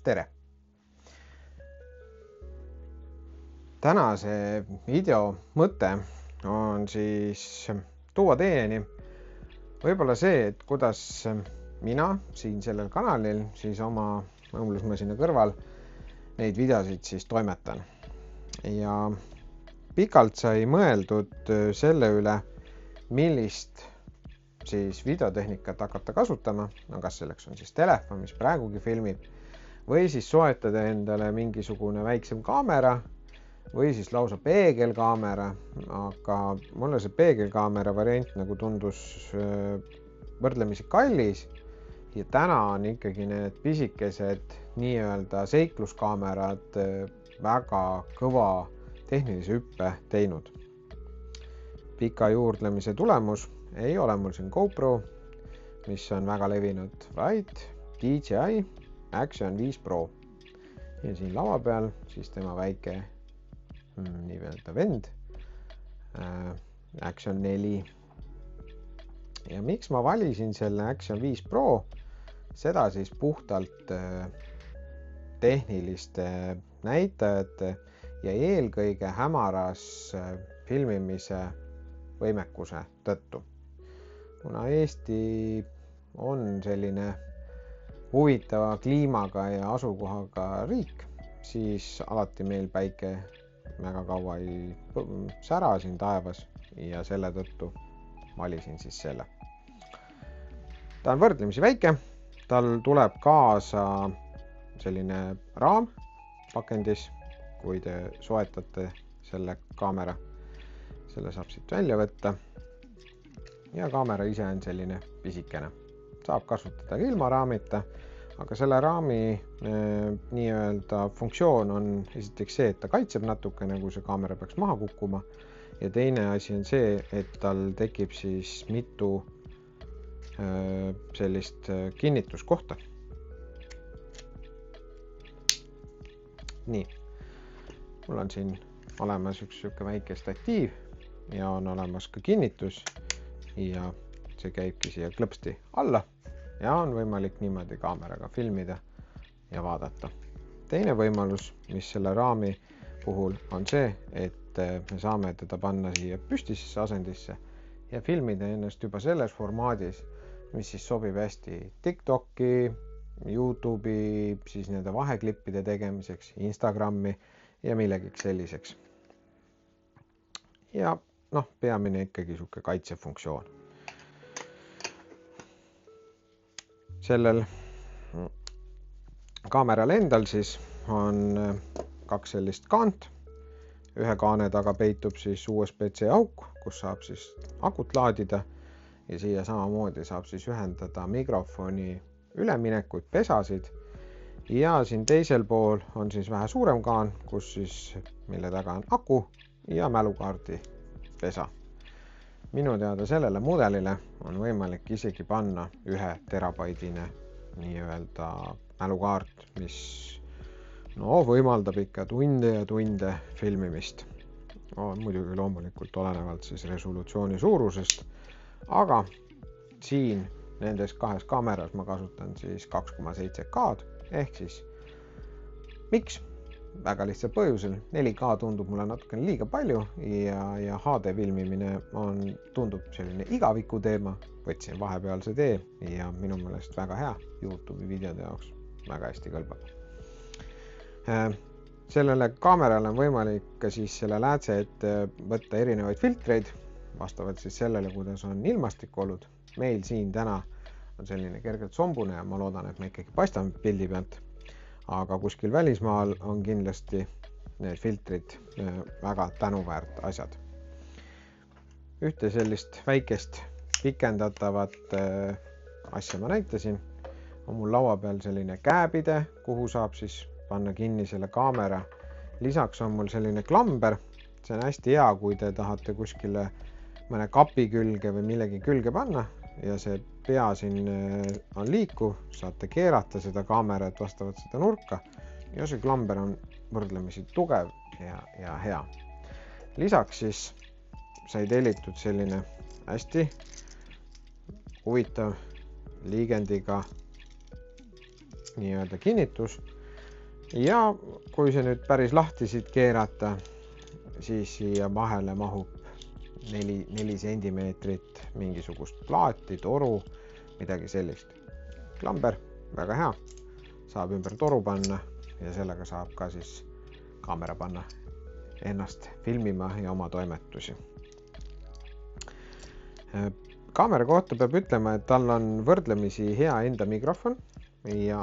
tere! Tänase video mõte on siis tuua teieni võib-olla see, et kuidas mina siin sellel kanalil siis oma õmblusmasina kõrval neid videosid siis toimetan. Ja pikalt sai mõeldud selle üle, millist siis videotehnikat hakata kasutama, no kas selleks on siis telefon, mis praegugi filmib, või siis soetada endale mingisugune väiksem kaamera või siis lausa peegelkaamera, aga mulle see peegelkaamera variant nagu tundus võrdlemisi kallis ja täna on ikkagi need pisikesed nii-öelda seikluskaamerad väga kõva tehnilise hüppe teinud. Pika juurdlemise tulemus ei ole mul siin GoPro, mis on väga levinud, vaid DJI Action 5 Pro. Ja siin laua peal siis tema väike nii-öelda vend Action 4. Ja miks ma valisin selle Action 5 Pro? Seda siis puhtalt tehniliste näitajate ja eelkõige hämaras filmimise võimekuse tõttu. Kuna Eesti on selline huvitava kliimaga ja asukohaga riik, siis alati meil päike väga kaua ei sära siin taevas ja selle tõttu valisin siis selle. Ta on võrdlemisi väike, tal tuleb kaasa selline raam pakendis, kui te soetate selle kaamera. Selle saab siit välja võtta ja kaamera ise on selline pisikene. Saab kasutada ilma raamita, aga selle raami nii-öelda funktsioon on esiteks see, et ta kaitseb natukene, kui see kaamera peaks maha kukkuma. Ja teine asi on see, et tal tekib siis mitu sellist kinnituskohta. Nii, mul on siin olemas üks väike statiiv ja on olemas ka kinnitus ja see käibki siia klõpsti alla ja on võimalik niimoodi kaameraga filmida ja vaadata. Teine võimalus, mis selle raami puhul on see, et me saame teda panna siia püstisesse asendisse ja filmida ennast juba selles formaadis, mis siis sobib hästi TikToki, YouTube'i, siis nende vaheklippide tegemiseks, Instagrami ja millegiks selliseks. Ja peamine ikkagi suke kaitsefunktsioon. Sellel kaameral endal siis on kaks sellist kaant. Ühe kaane taga peitub siis USB-C auk, kus saab siis akut laadida ja siia samamoodi saab siis ühendada mikrofoni üleminekuid, pesasid. Ja siin teisel pool on siis vähe suurem kaan, kus siis mille taga on aku ja mälukaardi pesa. Minu teada sellele mudelile on võimalik isegi panna 1 terabaidine nii-öelda mälukaart, mis võimaldab ikka tunde ja tunde filmimist. Muidugi loomulikult olenevalt siis resolutsiooni suurusest, aga siin nendes kahes kaameras ma kasutan siis 2,7K ehk siis miks? Väga lihtsal põhjusel, 4K tundub mulle natukene liiga palju ja HD filmimine tundub selline igaviku teema. Võtsin vahepealse tee ja minu meelest väga hea YouTube'i videode jaoks väga hästi kõlbab. Sellele kaamerale on võimalik ka siis selle läätse ette võtta erinevaid filtreid, vastavalt siis sellele, kuidas on ilmastikuolud. Meil siin täna on selline kergelt sombune ja ma loodan, et me ikkagi paistame pildi pealt. Aga kuskil välismaal on kindlasti need filtrid väga tänuväärt asjad. Ühte sellist väikest pikendatavat asja ma näitasin. On mul laua peal selline käepide, kuhu saab siis panna kinni selle kaamera. Lisaks on mul selline klamber. See on hästi hea, kui te tahate kuskile mõne kapi külge või millegi külge panna ja see pea siin on liikuv, saate keerata seda kaamerat vastavalt seda nurka ja see klamber on võrdlemisi tugev ja hea. Lisaks siis sai tellitud selline hästi huvitav liigendiga nii-öelda kinnitus, ja kui see nüüd päris lahti siit keerata, siis siia vahele mahub 4 sentimeetrit mingisugust plaati, toru, midagi sellist. Klamber, väga hea, saab ümber toru panna ja sellega saab ka siis kaamera panna ennast filmima ja oma toimetusi. Kaamera kohta peab ütlema, et tal on võrdlemisi hea enda mikrofon ja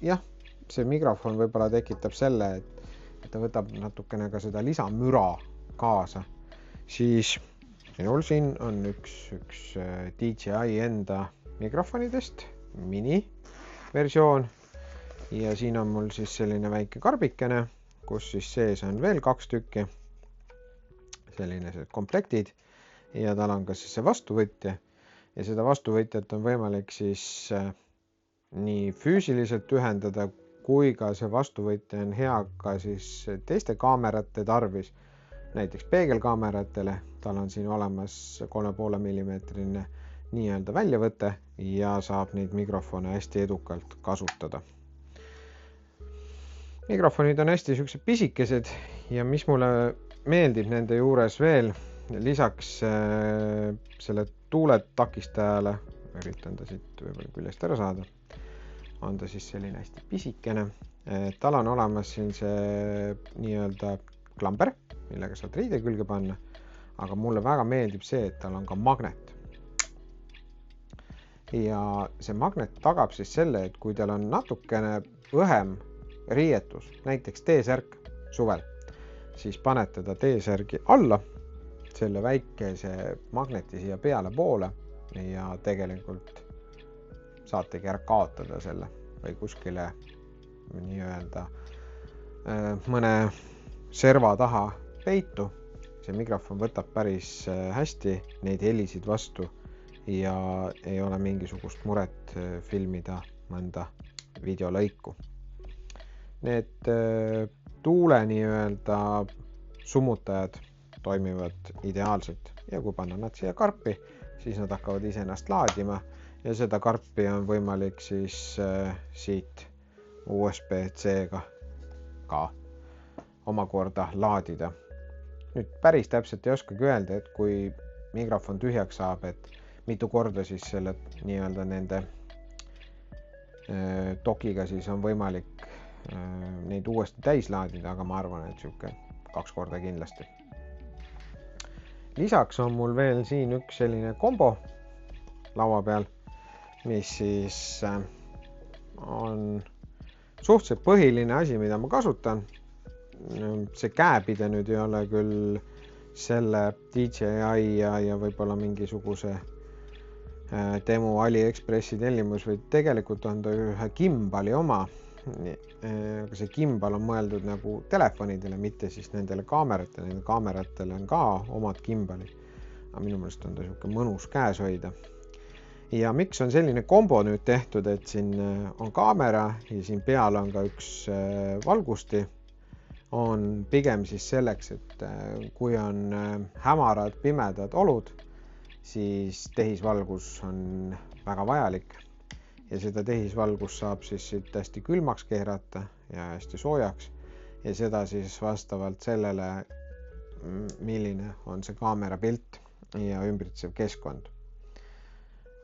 jah, see mikrofon võib-olla tekitab selle, et ta võtab natukene ka seda lisamüra kaasa. Siis minul siin on üks DJI enda mikrofonidest, mini versioon ja siin on mul siis selline väike karbikene, kus siis sees on veel 2 tükki, selline komplektid ja tal on ka siis see vastuvõtja ja seda vastuvõtjat on võimalik siis nii füüsiliselt ühendada, kui ka see vastuvõtja on hea ka siis teiste kaamerate tarvis, näiteks peegelkaameratele. Tal on siin olemas 3,5 mm nii-öelda väljavõte ja saab neid mikrofone hästi edukalt kasutada. Mikrofonid on hästi siuksed pisikesed ja mis mulle meeldib nende juures veel, lisaks selle tuule takistajale, üritan ta siit võib-olla küljest ära saada, on ta siis selline hästi pisikene. Tal on olemas siin see nii-öelda klamber, millega saad riide külge panna, aga mulle väga meeldib see, et tal on ka magnet. Ja see magnet tagab siis selle, et kui teil on natukene õhem riietus, näiteks T-särk suvel, siis panete ta T-särgi alla, selle väikese magneti siia peale poole ja tegelikult saategi ära kaotada selle või kuskile nii-öelda mõne serva taha peitu. See mikrofon võtab päris hästi neid helisid vastu ja ei ole mingisugust muret filmida mõnda videolõiku. Need tuule nii-öelda summutajad toimivad ideaalselt ja kui panna nad siia karpi, siis nad hakkavad iseennast laadima ja seda karpi on võimalik siis siit USB-C-ga ka omakorda laadida. Nüüd päris täpselt ei oskagi öelda, et kui mikrofon tühjaks saab, et mitu korda siis selle nii-öelda nende dokiga siis on võimalik neid uuesti täis laadida, aga ma arvan, et siuke 2 korda kindlasti. Lisaks on mul veel siin üks selline kombo laua peal, mis siis on suhteliselt põhiline asi, mida ma kasutan. See käepide nüüd ei ole küll selle DJI ja võib-olla mingisuguse demo AliExpressi tellimus, või tegelikult on ta ühe gimbali oma. Aga see gimbal on mõeldud nagu telefonidele, mitte siis nendele kaameratele. Nende kaameratele on ka omad gimbalid. Aga minu meelest on ta siuke mõnus käes hoida. Ja miks on selline kombo nüüd tehtud, et siin on kaamera ja siin peal on ka üks valgusti, on pigem siis selleks, et kui on hämarad, pimedad olud, siis tehisvalgus on väga vajalik ja seda tehisvalgust saab siis siit hästi külmaks keerata ja hästi soojaks ja seda siis vastavalt sellele, milline on see kaamera pilt ja ümbritsev keskkond.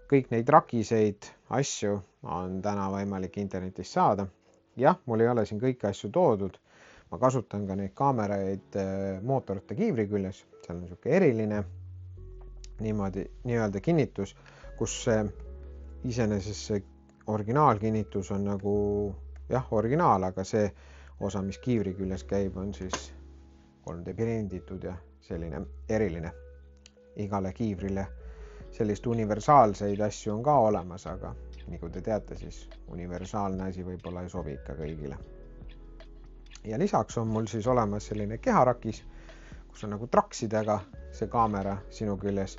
Kõik neid rakiseid asju on täna võimalik internetist saada. Jah, mul ei ole siin kõiki asju toodud. Ma kasutan ka neid kaameraid mootorite kiivri küljes. Seal on siuke eriline niimoodi nii-öelda kinnitus, kus iseenesest see originaalkinnitus on nagu jah, originaal, aga see osa, mis kiivri küljes käib, on siis 3D prinditud ja selline eriline. Igale kiivrile sellist universaalseid asju on ka olemas, aga nagu te teate, siis universaalne asi võib-olla ei sobi ikka kõigile. Ja lisaks on mul siis olemas selline keharakis, kus on nagu traksidega see kaamera sinu küljes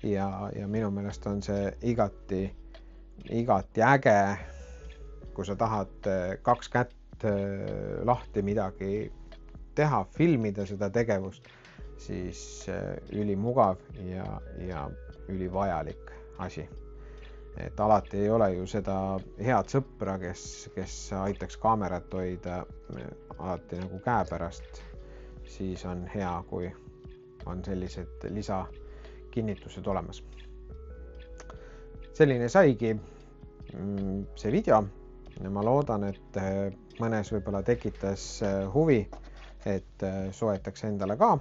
ja minu meelest on see igati äge, kui sa tahad 2 kätt lahti midagi teha, filmida seda tegevust, siis ülimugav ja ülivajalik asi. et alati ei ole ju seda head sõpra, kes aitaks kaamerat hoida alati nagu käepärast, siis on hea, kui on sellised lisakinnitused olemas. Selline saigi see video ja ma loodan, et mõnes võib-olla tekitas huvi, et soetaks endale ka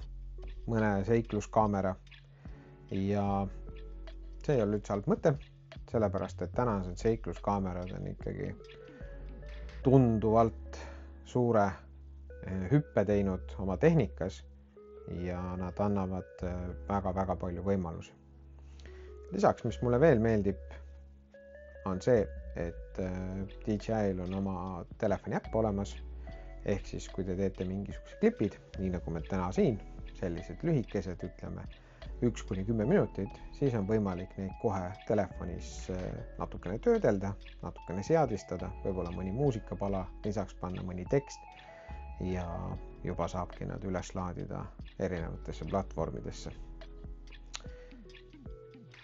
mõne seikluskaamera ja see ei ole üldse halb mõte, sellepärast et tänased seikluskaamerad on ikkagi tunduvalt suure hüppe teinud oma tehnikas ja nad annavad väga-väga palju võimalusi. Lisaks, mis mulle veel meeldib, on see, et DJI-l on oma telefoni äpp olemas, ehk siis kui te teete mingisugused klipid, nii nagu me täna siin, sellised lühikesed, ütleme 1–10 minutit, siis on võimalik neid kohe telefonis natukene töödelda, natukene seadistada, võib-olla mõni muusikapala, lisaks panna mõni tekst ja juba saabki nad üles laadida erinevatesse platvormidesse.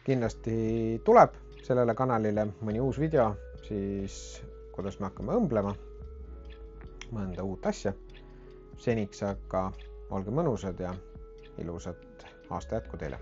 Kindlasti tuleb sellele kanalile mõni uus video, siis kuidas me hakkame õmblema mõnda uut asja. Seniks aga olge mõnusad ja ilusat aasta jätku teile!